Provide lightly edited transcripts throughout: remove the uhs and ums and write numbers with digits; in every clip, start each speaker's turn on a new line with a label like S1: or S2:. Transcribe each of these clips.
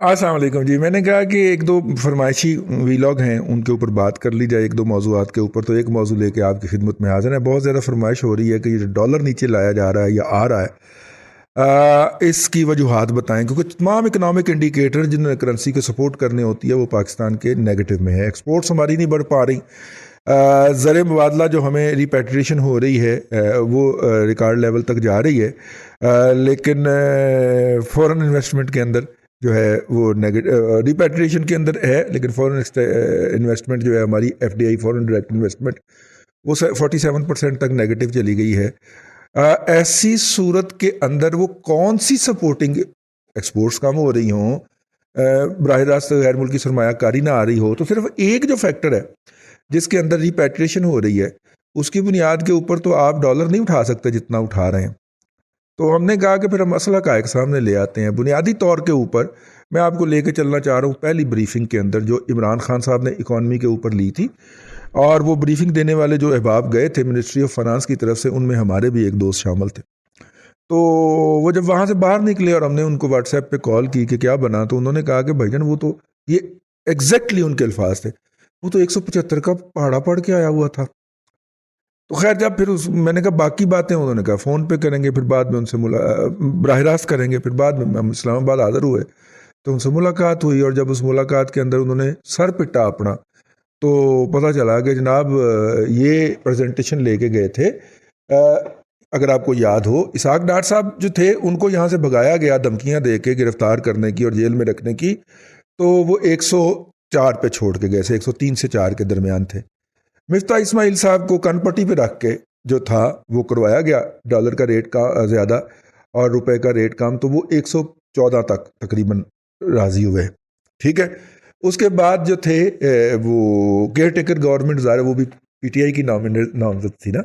S1: अस्सलाम वालेकुम जी। मैंने कहा कि एक दो फरमाइशी वीलॉग हैं उनके ऊपर बात कर ली जाए, एक दो मौज़ूआत के ऊपर। तो एक मौजू लेके आपकी खिदमत में हाज़िर है। बहुत ज़्यादा फरमाइश हो रही है कि ये डॉलर नीचे लाया जा रहा है या आ रहा है, इसकी वजूहात बताएं, क्योंकि तमाम इकनॉमिक इंडिकेटर जिन्होंने करेंसी को सपोर्ट करने होती है वो पाकिस्तान के नेगेटिव में है। एक्सपोर्ट्स हमारी नहीं बढ़ पा रही, ज़र मुबादला जो हमें रिपेट्रिएशन हो रही है वो रिकॉर्ड लेवल तक जा रही है, लेकिन फॉरेन इन्वेस्टमेंट के अंदर जो है वो नेगेटिव, रिपेट्रिएशन के अंदर है, लेकिन फॉरेन इन्वेस्टमेंट जो है हमारी FDI फॉरेन डायरेक्ट इन्वेस्टमेंट वो 47% तक नेगेटिव चली गई है। ऐसी सूरत के अंदर वो कौन सी सपोर्टिंग, एक्सपोर्ट्स कम हो रही हों, बराह रास्त गैर मुल्की सरमायाकारी ना आ रही हो, तो सिर्फ एक जो फैक्टर है जिसके अंदर रिपेट्रिएशन हो रही है उसकी बुनियाद के ऊपर तो आप डॉलर नहीं उठा सकते जितना उठा रहे हैं। तो हमने कहा कि फिर हम मसला कायक सामने ले आते हैं। बुनियादी तौर के ऊपर मैं आपको लेके चलना चाह रहा हूँ पहली ब्रीफिंग के अंदर जो इमरान खान साहब ने इकॉनमी के ऊपर ली थी, और वो ब्रीफिंग देने वाले जो अहबाब गए थे मिनिस्ट्री ऑफ फाइनेंस की तरफ से, उनमें हमारे भी एक दोस्त शामिल थे। तो वो जब वहाँ से बाहर निकले और हमने उनको व्हाट्सएप पे कॉल की कि क्या बना, तो उन्होंने कहा कि भाईजान वो तो, ये एग्जैक्टली उनके अल्फाज थे, वो तो 175 का पहाड़ा पढ़ के आया हुआ था। तो खैर जब फिर मैंने कहा बाकी बातें उन्होंने कहा फ़ोन पे करेंगे, फिर बाद में उनसे बराह रास्त करेंगे। फिर बाद में हम इस्लामाबाद हाज़िर हुए तो उनसे मुलाकात हुई, और जब उस मुलाकात के अंदर उन्होंने सर पिटा अपना, तो पता चला कि जनाब ये प्रेजेंटेशन लेके गए थे। अगर आपको याद हो, इसहाक डार साहब जो थे उनको यहाँ से भगाया गया धमकियाँ दे के गिरफ्तार करने की और जेल में रखने की, तो वो 104 पे छोड़ के गए थे, 103 से 4 के दरमियान थे। मिफ्ता इस्माइल साहब को कनपट्टी पे रख के जो था वो करवाया गया, डॉलर का रेट का ज़्यादा और रुपए का रेट कम, तो वो 114 तक तकरीबन राज़ी हुए। ठीक है, उसके बाद जो थे वो केयर टेकर गवर्नमेंट, ज़ाहिर वो भी PTI की नामजद थी ना,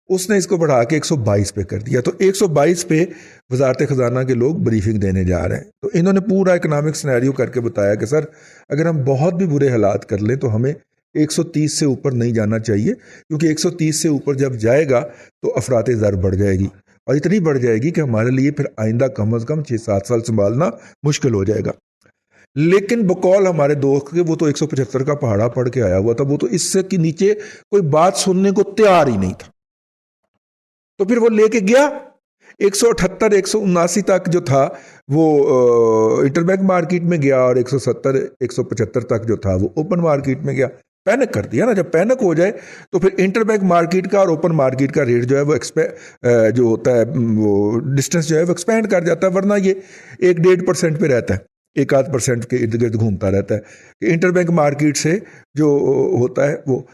S1: उसने इसको बढ़ा के 122 पे कर दिया। तो 122 पे वजारत ख़जाना के लोग ब्रीफिंग देने जा रहे हैं। तो इन्होंने पूरा इकनॉमिक सिनेरियो करके बताया कि सर अगर हम बहुत भी बुरे हालात कर लें तो हमें 130 से ऊपर नहीं जाना चाहिए, क्योंकि 130 से ऊपर जब जाएगा तो अफरात ज़र बढ़ जाएगी, और इतनी बढ़ जाएगी कि हमारे लिए फिर आइंदा कम अज़ कम 6-7 साल संभालना मुश्किल हो जाएगा। लेकिन बकौल हमारे दोस्त के वो तो 175 का पहाड़ा पढ़ के आया हुआ था, वो तो इससे के नीचे कोई बात सुनने को तैयार ही नहीं था। तो फिर वो लेके गया 178 179 तक जो था वो इंटरबैंक मार्केट में गया, और 170 175 तक जो था वो ओपन मार्केट में गया। पैनिक कर दिया ना, जब पैनिक हो जाए तो फिर इंटरबैंक मार्केट का और ओपन मार्केट का रेट जो है वो जो होता है वो डिस्टेंस जो है वो एक्सपेंड कर जाता है, वरना ये 1-1.5% पे रहता है, 1-8% के इर्द गिर्द घूमता रहता है। कि इंटरबैंक मार्केट से जो होता है वो,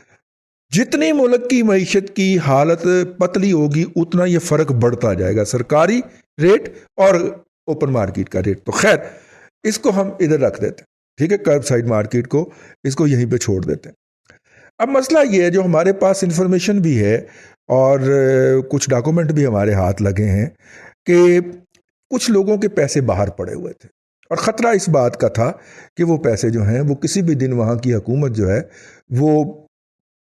S1: जितनी मुल्क की मईशत की हालत पतली होगी उतना ये फ़र्क बढ़ता जाएगा, सरकारी रेट और ओपन मार्केट का रेट। तो खैर इसको हम इधर रख देते हैं, ठीक है, कर्ब साइड मार्केट को इसको यहीं पे छोड़ देते हैं। अब मसला ये है, जो हमारे पास इंफॉर्मेशन भी है और कुछ डॉक्यूमेंट भी हमारे हाथ लगे हैं कि कुछ लोगों के पैसे बाहर पड़े हुए थे, और ख़तरा इस बात का था कि वो पैसे जो हैं वो किसी भी दिन वहाँ की हुकूमत जो है वो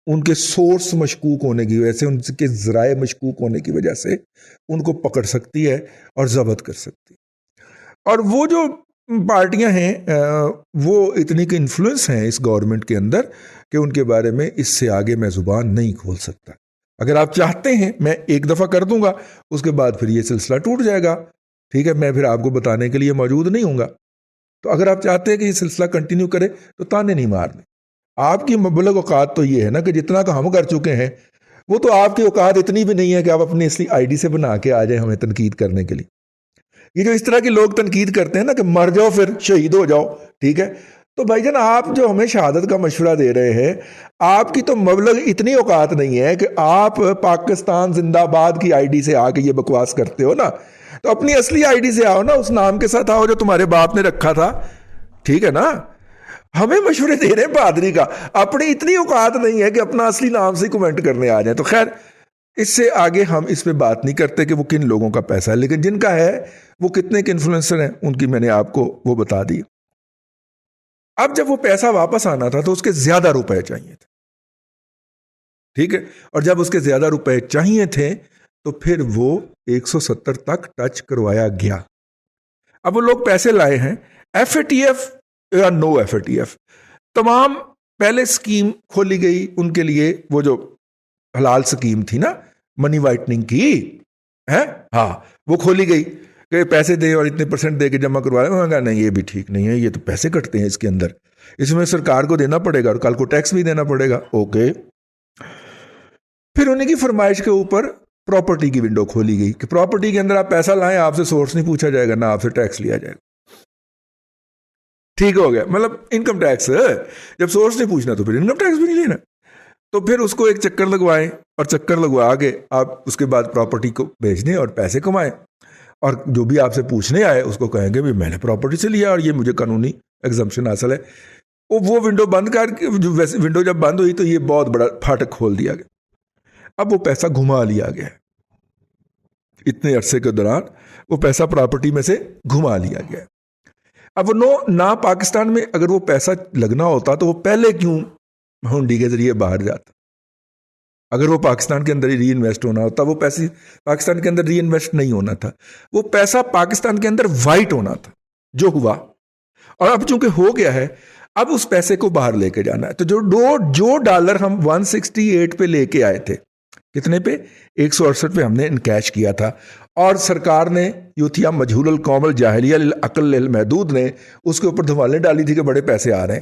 S1: उनके सोर्स मशकूक होने की वजह से, उनके ज़राए मशकूक होने की वजह से उनको पकड़ सकती है और ज़ब्त कर सकती है। और वो जो पार्टियां हैं वो इतनी के इन्फ्लुएंस हैं इस गवर्नमेंट के अंदर कि उनके बारे में इससे आगे मैं ज़ुबान नहीं खोल सकता। अगर आप चाहते हैं मैं एक दफ़ा कर दूंगा, उसके बाद फिर ये सिलसिला टूट जाएगा, ठीक है, मैं फिर आपको बताने के लिए मौजूद नहीं हूँगा। तो अगर आप चाहते हैं कि ये सिलसिला कंटिन्यू करे तो ताने नहीं मारने। आपकी मुबलग औकात तो ये है ना कि जितना का हम कर चुके हैं, वो तो आपकी औकात इतनी भी नहीं है कि आप अपनी असली ID से बना के आ जाए हमें तनकीद करने के लिए। ये जो इस तरह के लोग तनकीद करते हैं ना कि मर जाओ फिर शहीद हो जाओ, ठीक है, तो भाईजान आप जो हमें शहादत का मशवरा दे रहे हैं, आपकी तो मबलग इतनी औकात नहीं है कि आप पाकिस्तान जिंदाबाद की ID से आके ये बकवास करते हो ना, तो अपनी असली ID से आओ ना, उस नाम के साथ आओ जो तुम्हारे बाप ने रखा था, ठीक है ना। हमें मशवरे दे रहे हैं पादरी का, अपनी इतनी औकात नहीं है कि अपना असली नाम से कमेंट करने आ जाए। तो खैर इससे आगे हम इस पे बात नहीं करते कि वो किन लोगों का पैसा है, लेकिन जिनका है वो कितने के इन्फ्लुएंसर हैं उनकी मैंने आपको वो बता दी। अब जब वो पैसा वापस आना था तो उसके ज्यादा रुपए चाहिए थे, ठीक है, और जब उसके ज्यादा रुपए चाहिए थे तो फिर वो 170 तक टच करवाया गया। अब वो लोग पैसे लाए हैं, FATF یا نو FATF تمام پہلے اسکیم کھولی گئی ان کے لیے، وہ جو حلال اسکیم تھی نا منی وائٹننگ کی ہے، ہاں وہ کھولی گئی کہ پیسے دے اور اتنے % دے کے جمع کروا لیں. کہا نہیں یہ بھی ٹھیک نہیں ہے، یہ تو پیسے کٹتے ہیں اس کے اندر، اس میں سرکار کو دینا پڑے گا اور کل کو ٹیکس بھی دینا پڑے گا. اوکے. پھر انہیں کی فرمائش کے اوپر پراپرٹی کی ونڈو کھولی گئی کہ پراپرٹی کے اندر آپ پیسہ لائیں، آپ سے سورس نہیں پوچھا جائے گا، نہ آپ سے ٹیکس لیا جائے گا. ٹھیک ہو گیا، مطلب انکم ٹیکس جب سورس نہیں پوچھنا تو پھر انکم ٹیکس بھی نہیں لینا. تو پھر اس کو ایک چکر لگوائیں اور چکر لگوا کے آپ اس کے بعد پراپرٹی کو بیچ دیں اور پیسے کمائیں، اور جو بھی آپ سے پوچھنے آئے اس کو کہیں گے بھی میں نے پراپرٹی سے لیا اور یہ مجھے قانونی ایگزمپشن حاصل ہے. وہ ونڈو بند کر کے ونڈو جب بند ہوئی تو یہ بہت بڑا پھاٹک کھول دیا گیا. اب وہ پیسہ گھما لیا گیا، اتنے عرصے کے دوران وہ پیسہ پراپرٹی میں سے گھما لیا گیا. اب وہ نہ پاکستان میں اگر وہ پیسہ لگنا ہوتا تو وہ پہلے کیوں ہونڈی کے ذریعے باہر جاتا؟ اگر وہ پاکستان کے اندر ہی ری انویسٹ ہونا ہوتا، وہ پیسے پاکستان کے اندر ری انویسٹ نہیں ہونا تھا، وہ پیسہ پاکستان کے اندر وائٹ ہونا تھا جو ہوا. اور اب چونکہ ہو گیا ہے، اب اس پیسے کو باہر لے کے جانا ہے. تو جو ڈالر ہم 168 پہ لے کے آئے تھے، کتنے پہ؟ 168 پہ ہم نے انکیش کیا تھا، اور سرکار نے یوتھیا مجہول القوم الجاہلیہ للعقل للمحدود نے اس کے اوپر دھوالیں ڈالی تھی کہ بڑے پیسے آ رہے ہیں.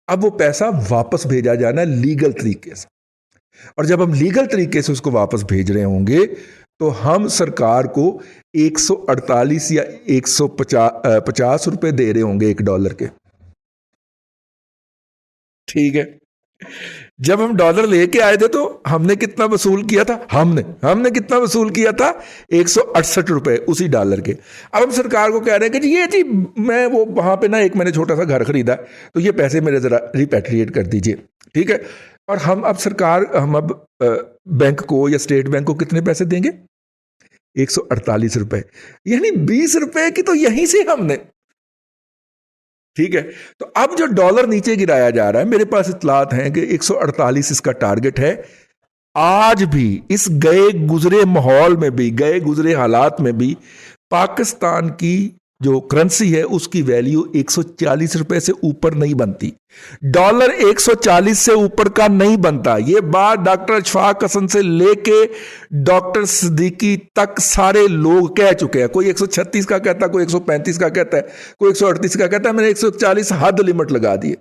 S1: اب وہ پیسہ واپس بھیجا جانا ہے لیگل طریقے سے، اور جب ہم لیگل طریقے سے اس کو واپس بھیج رہے ہوں گے تو ہم سرکار کو 148 یا 150 روپے دے رہے ہوں گے $1 کے. ٹھیک ہے. جب ہم ڈالر لے کے آئے تھے تو ہم نے کتنا وصول کیا تھا؟ ہم نے کتنا وصول کیا تھا؟ 168 روپے اسی ڈالر کے. اب ہم سرکار کو کہہ رہے ہیں کہ جی میں وہ وہاں پہ نا ایک میں نے چھوٹا سا گھر خریدا تو یہ پیسے میرے ذرا ریپیٹریٹ کر دیجئے. ٹھیک ہے. اور ہم اب بینک کو یا اسٹیٹ بینک کو کتنے پیسے دیں گے؟ 148 روپے، یعنی 20 روپے کی تو یہیں سے ہم نے. ٹھیک ہے. تو اب جو ڈالر نیچے گرایا جا رہا ہے، میرے پاس اطلاعات ہیں کہ 148 اس کا ٹارگٹ ہے. آج بھی اس گئے گزرے ماحول میں بھی، گئے گزرے حالات میں بھی پاکستان کی جو کرنسی ہے اس کی ویلیو 140 روپے سے اوپر نہیں بنتی. ڈالر 140 سے اوپر کا نہیں بنتا. یہ بات ڈاکٹر اشفاق حسن سے لے کے ڈاکٹر صدیقی تک سارے لوگ کہہ چکے ہیں. کوئی 136 کا کہتا ہے، کوئی 135 کا کہتا ہے، کوئی 138 کا کہتا ہے. میں نے 140 حد لمٹ لگا دی.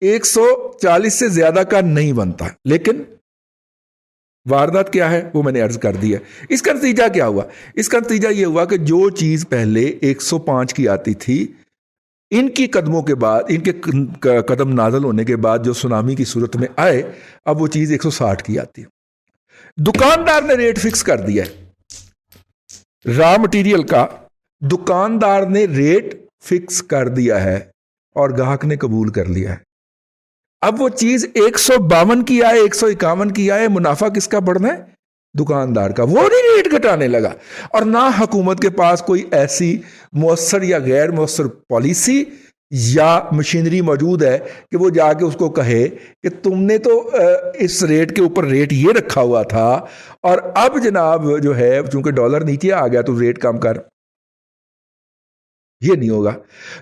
S1: 140 سے زیادہ کا نہیں بنتا. لیکن واردات کیا ہے وہ میں نے عرض کر دی ہے. اس کا نتیجہ کیا ہوا؟ اس کا نتیجہ یہ ہوا کہ جو چیز پہلے 105 کی آتی تھی، ان کی قدموں کے بعد، ان کے قدم نازل ہونے کے بعد جو سونامی کی صورت میں آئے، اب وہ چیز 160 کی آتی ہے. دکاندار نے ریٹ فکس کر دیا ہے، را مٹیریل کا دکاندار نے ریٹ فکس کر دیا ہے اور گاہک نے قبول کر لیا ہے. اب وہ چیز 152 کی آئے، 151 کی آئے، منافع کس کا بڑھنا ہے؟ دکاندار کا. وہ نہیں ریٹ گھٹانے لگا. اور نہ حکومت کے پاس کوئی ایسی مؤثر یا غیر مؤثر پالیسی یا مشینری موجود ہے کہ وہ جا کے اس کو کہے کہ تم نے تو اس ریٹ کے اوپر ریٹ یہ رکھا ہوا تھا اور اب جناب جو ہے چونکہ ڈالر نیچے آ گیا تو ریٹ کم کر. یہ نہیں ہوگا.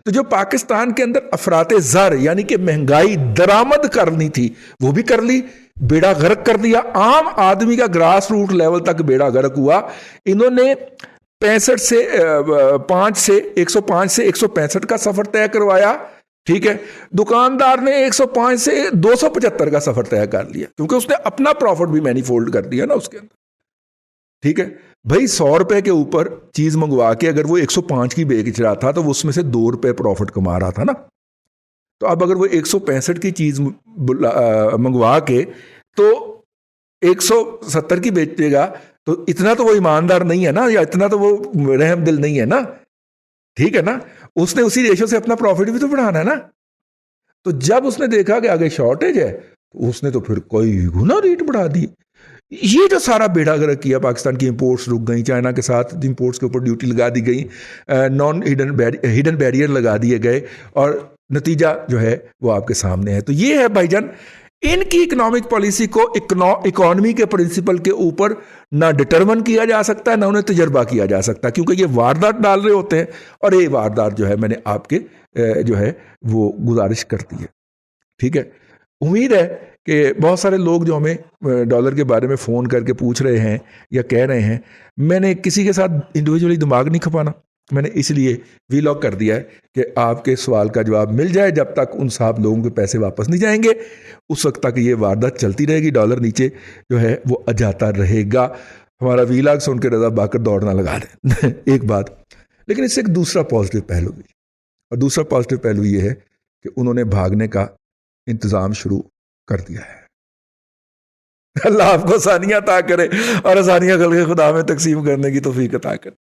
S1: تو جو پاکستان کے اندر افراط زر یعنی کہ مہنگائی درآمد کرنی تھی وہ بھی کر لی، بیڑا غرق کر دیا. عام آدمی کا گراس روٹ لیول تک بیڑا غرق ہوا. انہوں نے 105 سے 165 کا سفر طے کروایا. ٹھیک ہے. دکاندار نے 105 سے 275 کا سفر طے کر لیا کیونکہ اس نے اپنا پروفٹ بھی مینی فولڈ کر دیا نا اس کے اندر. ٹھیک ہے بھائی. 100 روپے کے اوپر چیز منگوا کے اگر وہ 105 کی بیچ رہا تھا تو وہ اس میں سے 2 روپے پروفٹ کما رہا تھا نا. تو اب اگر وہ 165 کی چیز منگوا کے تو 170 کی بیچے گا تو اتنا تو وہ ایماندار نہیں ہے نا، یا اتنا تو وہ رحم دل نہیں ہے نا. ٹھیک ہے نا. اس نے اسی ریشو سے اپنا پروفٹ بھی تو بڑھانا ہے نا. تو جب اس نے دیکھا کہ آگے شارٹیج ہے تو اس نے تو پھر کوئی گنا ریٹ بڑھا دی. یہ جو سارا بیڑا غرق کیا، پاکستان کی امپورٹس رک گئیں، چائنا کے ساتھ امپورٹس کے اوپر ڈیوٹی لگا دی گئی، نان ہڈن بیریئر لگا دیے گئے، اور نتیجہ جو ہے وہ آپ کے سامنے ہے. تو یہ ہے بھائی جان ان की इकोनॉमिक पॉलिसी को इकोनॉमी के प्रिंसिपल के ऊपर ना डिटरमन किया जा सकता है, ना उन्हें तजर्बा किया जा सकता, क्योंकि ये वारदात डाल रहे होते हैं। और ये वारदात जो है मैंने आपके जो है वो गुजारिश करती है। ठीक है, उम्मीद है कि बहुत सारे लोग जो हमें डॉलर के बारे में फ़ोन करके पूछ रहे हैं या कह रहे हैं, मैंने किसी के साथ इंडिविजुअली दिमाग नहीं खपाना, मैंने इसलिए वीलॉग कर दिया है कि आपके सवाल का जवाब मिल जाए। जब तक उन साहब लोगों के पैसे वापस नहीं जाएंगे उस वक्त तक ये वारदात चलती रहेगी, डॉलर नीचे जो है वो जाता रहेगा। हमारा वीलॉग सुन के रजा बाकर दौड़ना लगा दें एक बात। लेकिन इससे एक दूसरा पॉजिटिव पहलू भी, और दूसरा पॉजिटिव पहलू ये है कि उन्होंने भागने का इंतज़ाम शुरू कर दिया है। अल्लाह आपको आसानियाँ अता करे और आसानियाँ खल्क़े खुदा में तकसीम करने की तौफीक अता करे।